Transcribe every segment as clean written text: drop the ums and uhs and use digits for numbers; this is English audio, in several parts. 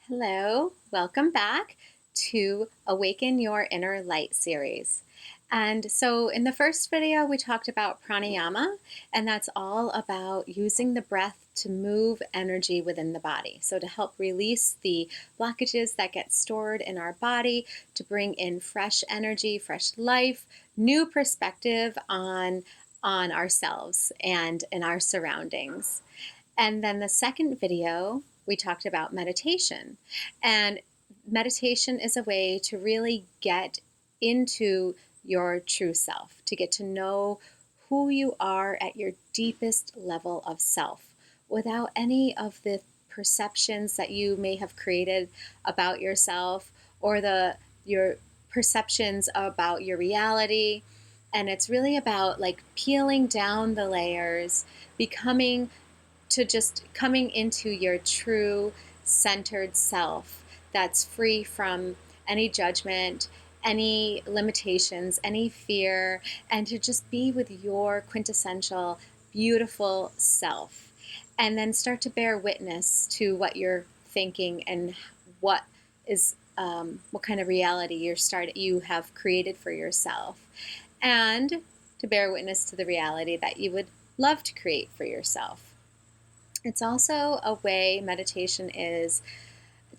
Hello, welcome back to Awaken Your Inner Light series. And so, in the first video, we talked about pranayama, and that's all about using the breath to move energy within the body. So, to help release the blockages that get stored in our body, to bring in fresh energy, fresh life, new perspective on ourselves and in our surroundings. And then the second video, we talked about meditation. And meditation is a way to really get into your true self, to get to know who you are at your deepest level of self without any of the perceptions that you may have created about yourself or your perceptions about your reality. And it's really about like peeling down the layers, becoming to just coming into your true centered self that's free from any judgment, any limitations, any fear, and to just be with your quintessential, beautiful self. And then start to bear witness to what you're thinking and what is what kind of reality you have created for yourself, and to bear witness to the reality that you would love to create for yourself. It's also a way, meditation is,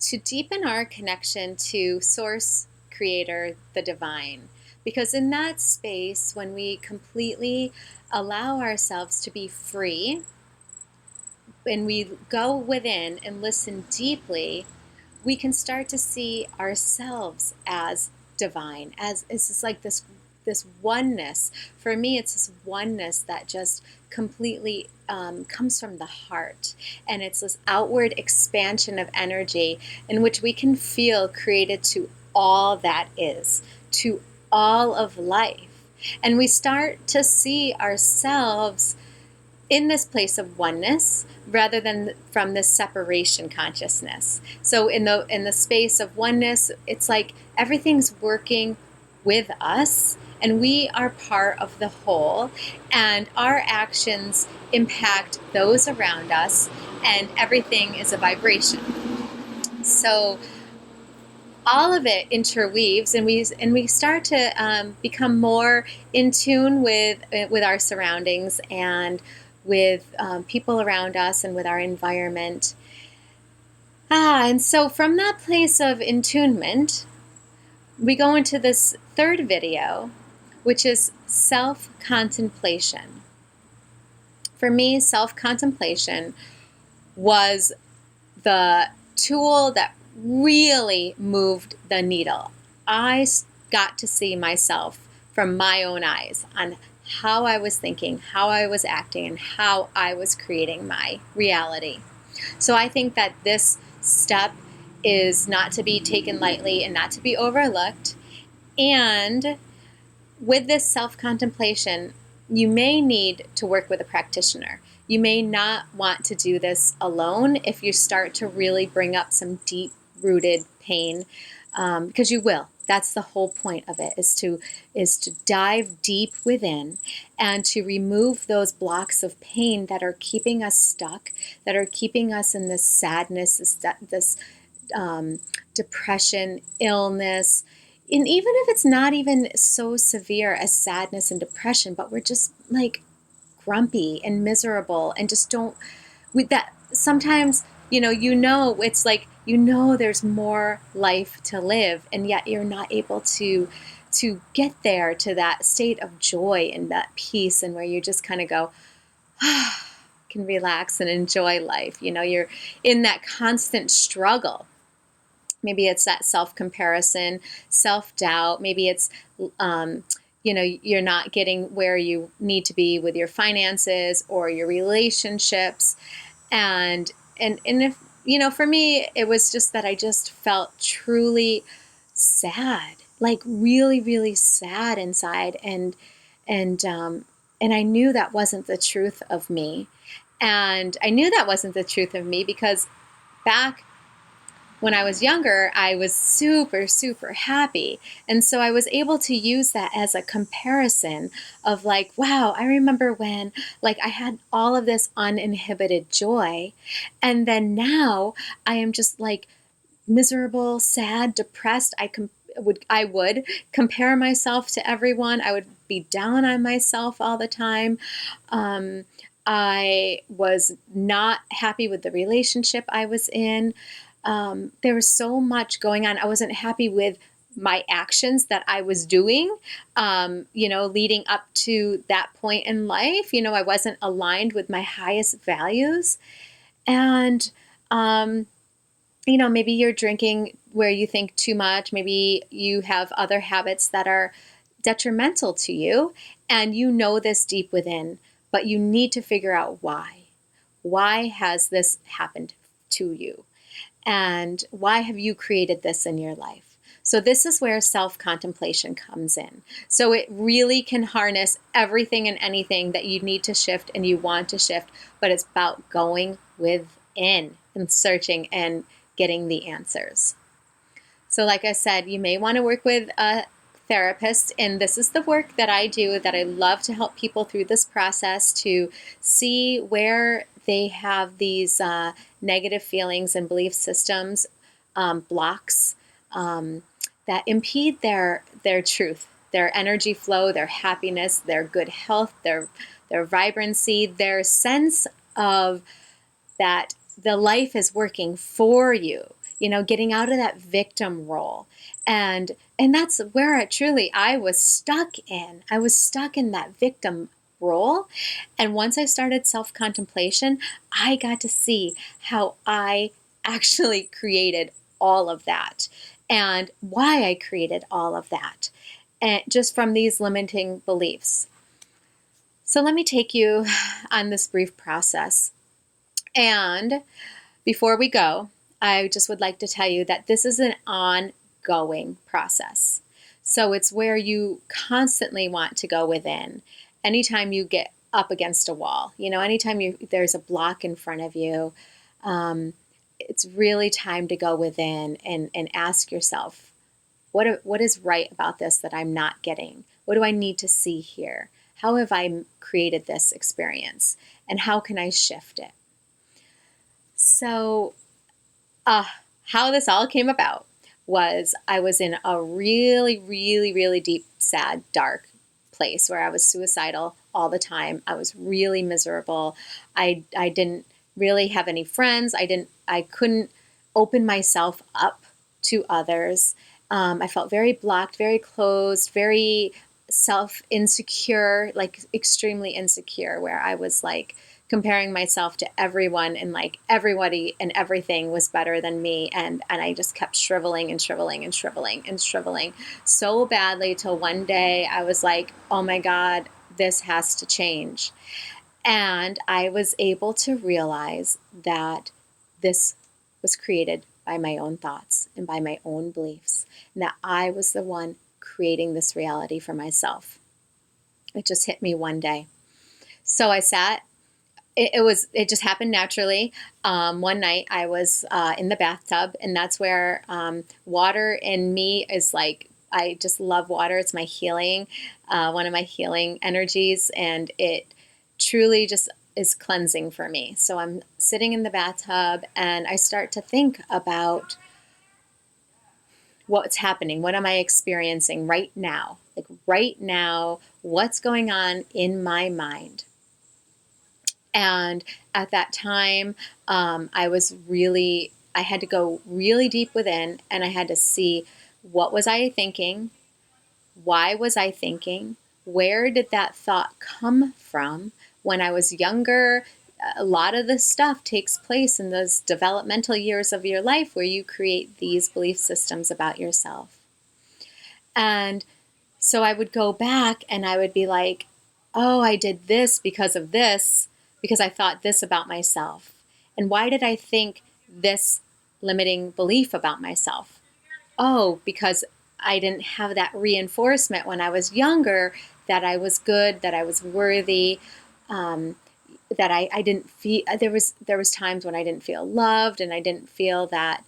to deepen our connection to Source, Creator, the Divine. Because in that space, when we completely allow ourselves to be free, when we go within and listen deeply, we can start to see ourselves as divine, as it's like this oneness. For me, it's this oneness that just completely comes from the heart, and it's this outward expansion of energy in which we can feel created to all that is, to all of life, and we start to see ourselves in this place of oneness rather than from this separation consciousness. So in the space of oneness, it's like everything's working with us and we are part of the whole, and our actions impact those around us, and everything is a vibration. So all of it interweaves, and we start to become more in tune with our surroundings and with people around us and with our environment. And so from that place of attunement, we go into this third video, which is self-contemplation. For me, self-contemplation was the tool that really moved the needle. I got to see myself from my own eyes on how I was thinking, how I was acting, and how I was creating my reality. So I think that this step is not to be taken lightly and not to be overlooked. And with this self-contemplation, you may need to work with a practitioner. You may not want to do this alone if you start to really bring up some deep-rooted pain, because you will. That's the whole point of it, is to dive deep within and to remove those blocks of pain that are keeping us stuck, that are keeping us in this sadness, this depression, illness. And even if it's not even so severe as sadness and depression, but we're just like grumpy and miserable and just don't, with that sometimes, it's like, there's more life to live, and yet you're not able to get there to that state of joy and that peace, and where you just kind of go, can relax and enjoy life. You're in that constant struggle. Maybe it's that self-comparison, self-doubt. Maybe it's, you're not getting where you need to be with your finances or your relationships. And if, for me, it was just that I just felt truly sad, like really, really sad inside. And I knew that wasn't the truth of me. And I knew that wasn't the truth of me because back when I was younger, I was super, super happy. And so I was able to use that as a comparison of like, wow, I remember when like I had all of this uninhibited joy. And then now I am just like miserable, sad, depressed. I would compare myself to everyone. I would be down on myself all the time. Um, I was not happy with the relationship I was in. There was so much going on. I wasn't happy with my actions that I was doing, leading up to that point in life. I wasn't aligned with my highest values. And, maybe you're drinking where you think too much. Maybe you have other habits that are detrimental to you, and you know this deep within, but you need to figure out why. Why has this happened to you? And why have you created this in your life? So this is where self-contemplation comes in. So it really can harness everything and anything that you need to shift and you want to shift, but it's about going within and searching and getting the answers. So like I said, you may want to work with a therapist, and this is the work that I do, that I love to help people through this process to see where they have these negative feelings and belief systems, blocks that impede their truth, their energy flow, their happiness, their good health, their vibrancy, their sense of that the life is working for you, getting out of that victim role. And that's where I was stuck in. I was stuck in that victim role. And once I started self-contemplation, I got to see how I actually created all of that and why I created all of that, and just from these limiting beliefs. So let me take you on this brief process. And before we go, I just would like to tell you that this is an ongoing process. So it's where you constantly want to go within. Anytime you get up against a wall, anytime there's a block in front of you, it's really time to go within and ask yourself, what is right about this that I'm not getting? What do I need to see here? How have I created this experience? And how can I shift it? So, how this all came about was I was in a really, really, really deep, sad, dark place where I was suicidal all the time. I was really miserable. I didn't really have any friends. I couldn't open myself up to others. I felt very blocked, very closed, very self-insecure, like extremely insecure, where I was like comparing myself to everyone, and like everybody and everything was better than me. And I just kept shriveling and shriveling and shriveling and shriveling so badly till one day I was like, oh my God, this has to change. And I was able to realize that this was created by my own thoughts and by my own beliefs, and that I was the one creating this reality for myself. It just hit me one day. So I sat. It just happened naturally. One night I was in the bathtub, and that's where water in me is like, I just love water. It's my healing, one of my healing energies, and it truly just is cleansing for me. So I'm sitting in the bathtub and I start to think about what's happening. What am I experiencing right now? Like right now, what's going on in my mind? And at that time, I had to go really deep within, and I had to see, what was I thinking? Why was I thinking? Where did that thought come from? When I was younger, a lot of this stuff takes place in those developmental years of your life where you create these belief systems about yourself. And so I would go back and I would be like, oh, I did this because of this, because I thought this about myself. And why did I think this limiting belief about myself? Oh, because I didn't have that reinforcement when I was younger that I was good, that I was worthy, that I didn't feel, there was times when I didn't feel loved, and I didn't feel that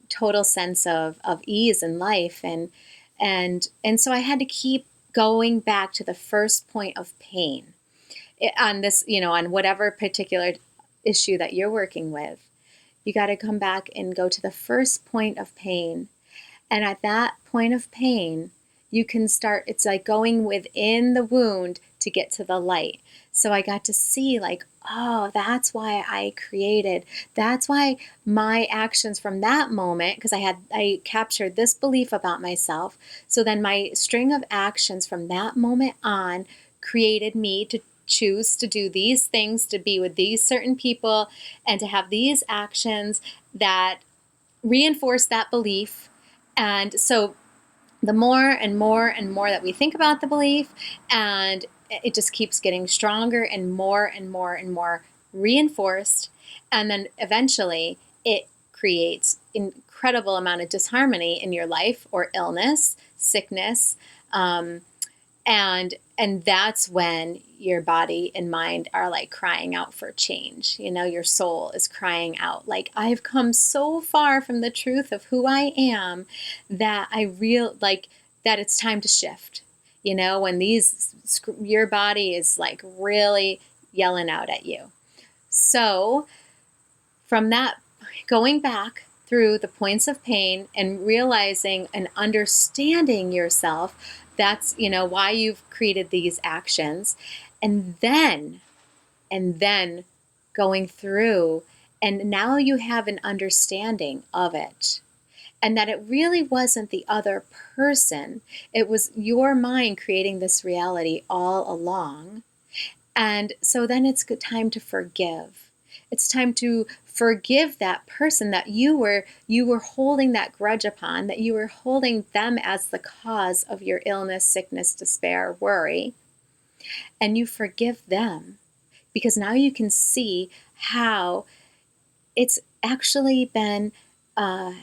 total sense of ease in life. And so I had to keep going back to the first point of pain on this, on whatever particular issue that you're working with. You got to come back and go to the first point of pain. And at that point of pain, you can start, it's like going within the wound to get to the light. So I got to see, like, oh, that's why I created, that's why my actions from that moment, because I captured this belief about myself. So then my string of actions from that moment on created me to choose to do these things, to be with these certain people, and to have these actions that reinforce that belief. And so the more and more and more that we think about the belief, and it just keeps getting stronger and more and more and more reinforced. And then eventually it creates incredible amount of disharmony in your life, or illness, sickness, and that's when your body and mind are like crying out for change. You know, your soul is crying out, like, I've come so far from the truth of who I am that that it's time to shift. You know, when your body is like really yelling out at you. So from that, going back through the points of pain and realizing and understanding yourself, that's, why you've created these actions. And then going through, and now you have an understanding of it, and that it really wasn't the other person. It was your mind creating this reality all along. And so then it's good time to forgive. It's time to forgive that person that you were holding that grudge upon, that you were holding them as the cause of your illness, sickness, despair, worry. And you forgive them because now you can see how it's actually been an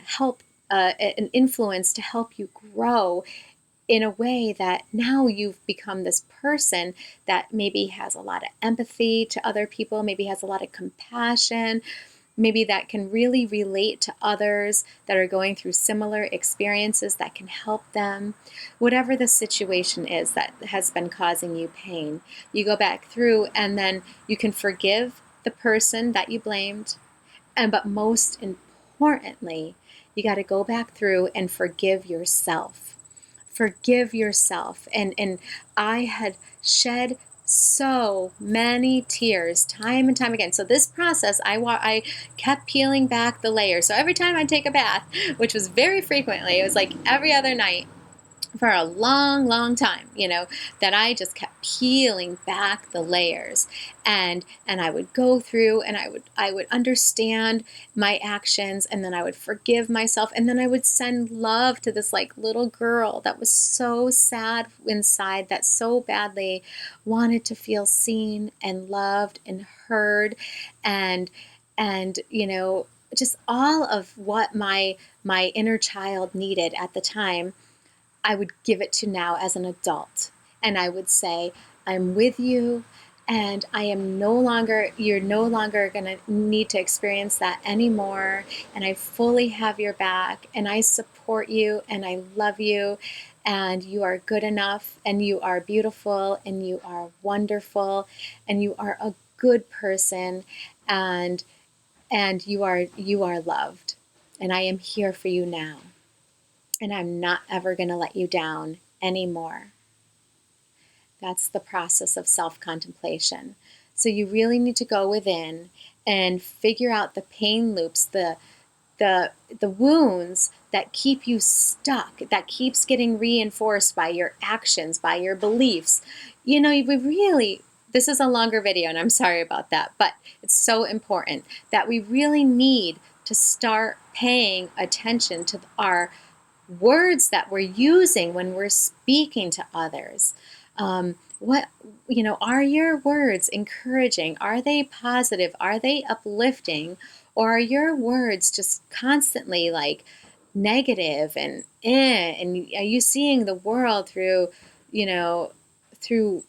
influence to help you grow in a way that now you've become this person that maybe has a lot of empathy to other people, maybe has a lot of compassion, maybe that can really relate to others that are going through similar experiences, that can help them. Whatever the situation is that has been causing you pain, you go back through and then you can forgive the person that you blamed. But most importantly, you got to go back through and forgive yourself. Forgive yourself. And I had shed so many tears time and time again. So this process, I kept peeling back the layers. So every time I take a bath, which was very frequently, it was like every other night, for a long, long time, that I just kept peeling back the layers, and I would go through and I would understand my actions, and then I would forgive myself, and then I would send love to this like little girl that was so sad inside, that so badly wanted to feel seen and loved and heard, and just all of what my inner child needed at the time. I would give it to now as an adult. And I would say, I'm with you, and you're no longer going to need to experience that anymore. And I fully have your back, and I support you, and I love you, and you are good enough, and you are beautiful, and you are wonderful, and you are a good person, and you are loved. And I am here for you now. And I'm not ever going to let you down anymore. That's the process of self-contemplation. So you really need to go within and figure out the pain loops, the wounds that keep you stuck, that keeps getting reinforced by your actions, by your beliefs. This is a longer video, and I'm sorry about that, but it's so important that we really need to start paying attention to our words that we're using when we're speaking to others. Are your words encouraging? Are they positive? Are they uplifting? Or are your words just constantly like negative and are you seeing the world through, through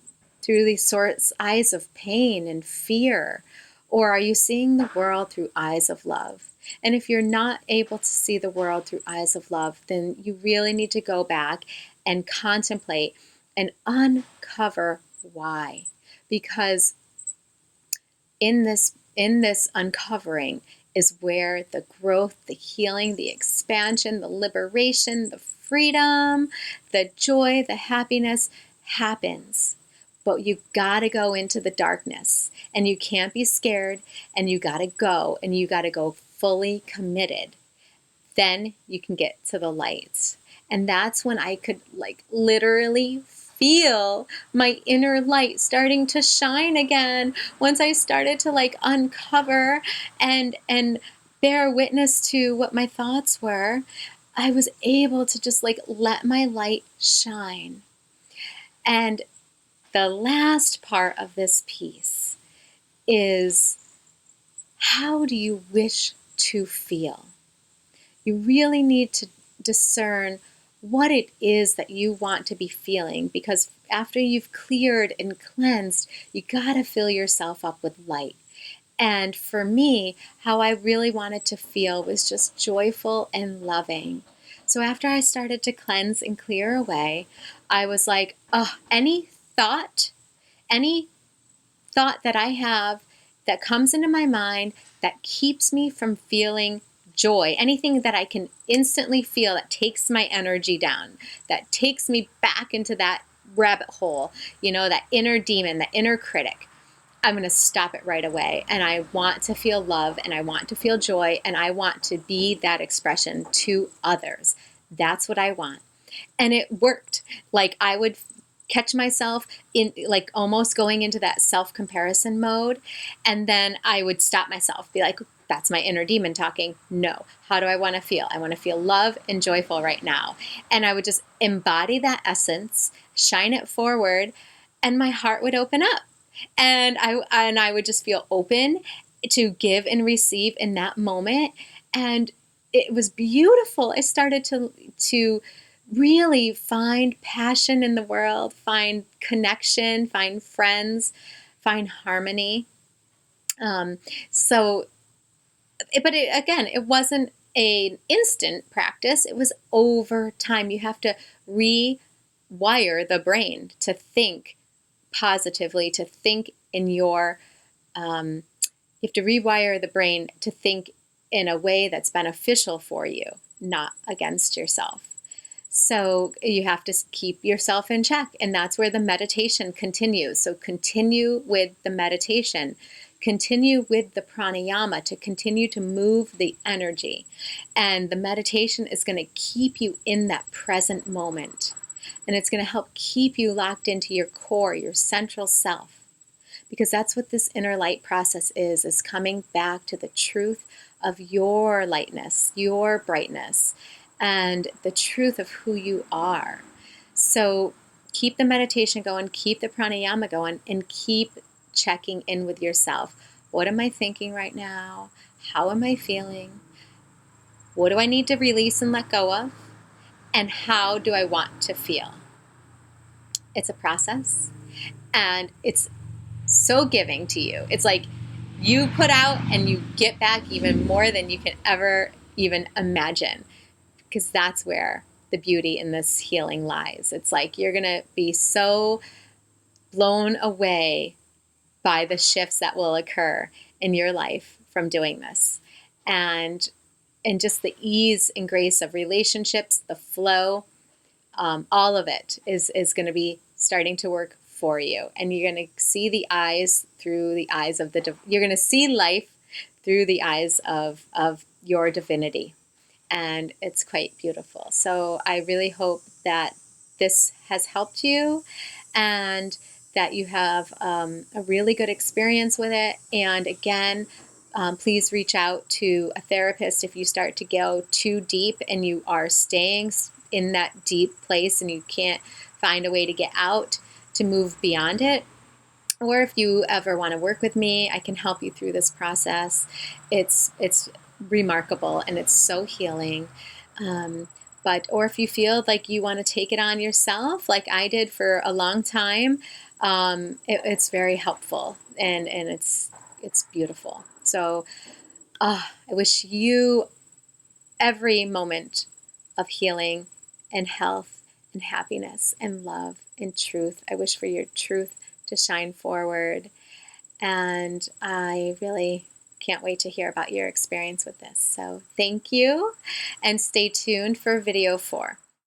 these sorts eyes of pain and fear? Or are you seeing the world through eyes of love? And if you're not able to see the world through eyes of love, then you really need to go back and contemplate and uncover why. Because in this uncovering is where the growth, the healing, the expansion, the liberation, the freedom, the joy, the happiness happens. But you gotta go into the darkness, and you can't be scared, and you gotta go, and you gotta go fully committed. Then you can get to the light. And that's when I could literally feel my inner light starting to shine again. Once I started to uncover and bear witness to what my thoughts were, I was able to just let my light shine. And the last part of this piece is, how do you wish to feel? You really need to discern what it is that you want to be feeling, because after you've cleared and cleansed, you gotta fill yourself up with light. And for me, how I really wanted to feel was just joyful and loving. So after I started to cleanse and clear away, I was like, oh, thought, any thought that I have that comes into my mind that keeps me from feeling joy, anything that I can instantly feel that takes my energy down, that takes me back into that rabbit hole, that inner demon, that inner critic, I'm going to stop it right away. And I want to feel love, and I want to feel joy, and I want to be that expression to others. That's what I want. And it worked. I would catch myself in almost going into that self-comparison mode, and then I would stop myself, be like, that's my inner demon talking. No, how do I want to feel? I want to feel love and joyful right now. And I would just embody that shine it forward, and my heart would open up, and I would just feel open to give and receive in that moment. And it was beautiful. I started to really find passion in the world, find connection, find friends, find harmony. So, but again, it wasn't an instant practice. It was over time. You have to rewire the brain to think positively, to think in your, you have to rewire the brain to think in a way that's beneficial for you, not against yourself. So you have to keep yourself in check, and that's where the meditation continues. So continue with the meditation, continue with the pranayama to continue to move the energy. And the meditation is going to keep you in that present moment. And it's going to help keep you locked into your core, your central self. Because that's what this inner light process is coming back to the truth of your lightness, your brightness, and the truth of who you are. So keep the meditation going, keep the pranayama going, and keep checking in with yourself. What am I thinking right now? How am I feeling? What do I need to release and let go of? And how do I want to feel? It's a process, and it's so giving to you. It's like you put out and you get back even more than you can ever even imagine, because that's where the beauty in this healing lies. It's like you're going to be so blown away by the shifts that will occur in your life from doing this. And just the ease and grace of relationships, the flow, all of it is going to be starting to work for you. And you're going to see the eyes through the eyes of you're going to see life through the eyes of your divinity. And it's quite beautiful. So I really hope that this has helped you, and that you have a really good experience with it. And again, please reach out to a therapist if you start to go too deep and you are staying in that deep place and you can't find a way to get out, to move beyond it. Or if you ever want to work with me, I can help you through this process. It's remarkable, and it's so healing. Or if you feel like you want to take it on yourself, like I did for a long time, it's very helpful, and it's beautiful. So I wish you every moment of healing and health and happiness and love and truth. I wish for your truth to shine forward. And I really can't wait to hear about your experience with this. So thank you, and stay tuned for video 4.